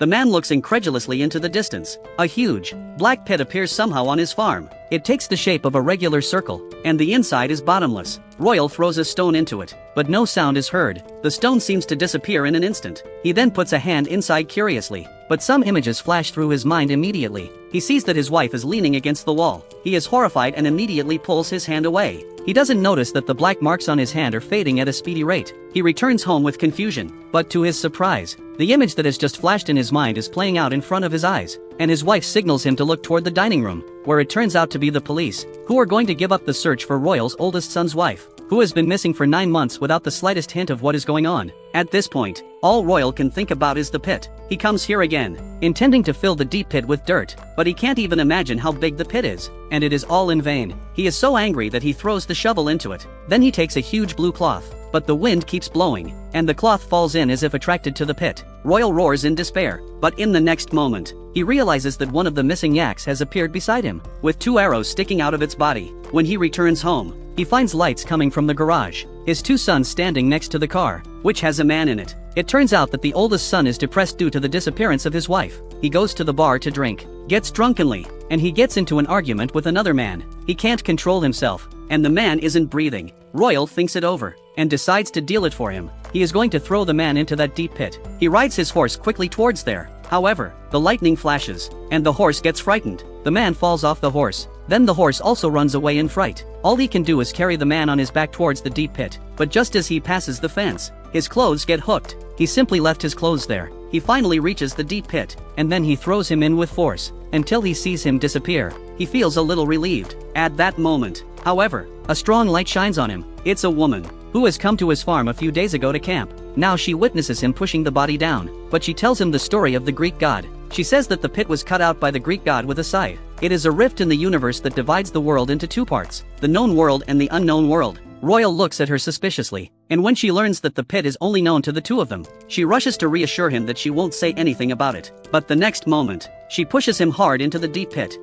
The man looks incredulously into the distance. A huge, black pit appears somehow on his farm. It takes the shape of a regular circle, and the inside is bottomless. Royal throws a stone into it, but no sound is heard. The stone seems to disappear in an instant. He then puts a hand inside curiously, but some images flash through his mind immediately. He sees that his wife is leaning against the wall. He is horrified and immediately pulls his hand away. He doesn't notice that the black marks on his hand are fading at a speedy rate. He returns home with confusion, but to his surprise, the image that has just flashed in his mind is playing out in front of his eyes, and his wife signals him to look toward the dining room, where it turns out to be the police, who are going to give up the search for Royal's oldest son's wife, who has been missing for 9 months without the slightest hint of what is going on. At this point, all Royal can think about is the pit. He comes here again, intending to fill the deep pit with dirt, but he can't even imagine how big the pit is, and it is all in vain. He is so angry that he throws the shovel into it. Then he takes a huge blue cloth, but the wind keeps blowing, and the cloth falls in as if attracted to the pit. Royal roars in despair, but in the next moment, he realizes that one of the missing yaks has appeared beside him, with 2 arrows sticking out of its body. When he returns home, he finds lights coming from the garage, his 2 sons standing next to the car, which has a man in it. It turns out that the oldest son is depressed due to the disappearance of his wife. He goes to the bar to drink, gets drunkenly, and he gets into an argument with another man. He can't control himself, and the man isn't breathing. Royal thinks it over, and decides to deal it for him. He is going to throw the man into that deep pit. He rides his horse quickly towards there. However, the lightning flashes, and the horse gets frightened. The man falls off the horse. Then the horse also runs away in fright. All he can do is carry the man on his back towards the deep pit. But just as he passes the fence, his clothes get hooked. He simply left his clothes there. He finally reaches the deep pit, and then he throws him in with force, until he sees him disappear. He feels a little relieved. At that moment, however, a strong light shines on him. It's a woman, who has come to his farm a few days ago to camp. Now she witnesses him pushing the body down, but she tells him the story of the Greek god. She says that the pit was cut out by the Greek god with a scythe. It is a rift in the universe that divides the world into 2 parts, the known world and the unknown world. Royal looks at her suspiciously, and when she learns that the pit is only known to the 2 of them, she rushes to reassure him that she won't say anything about it. But the next moment, she pushes him hard into the deep pit.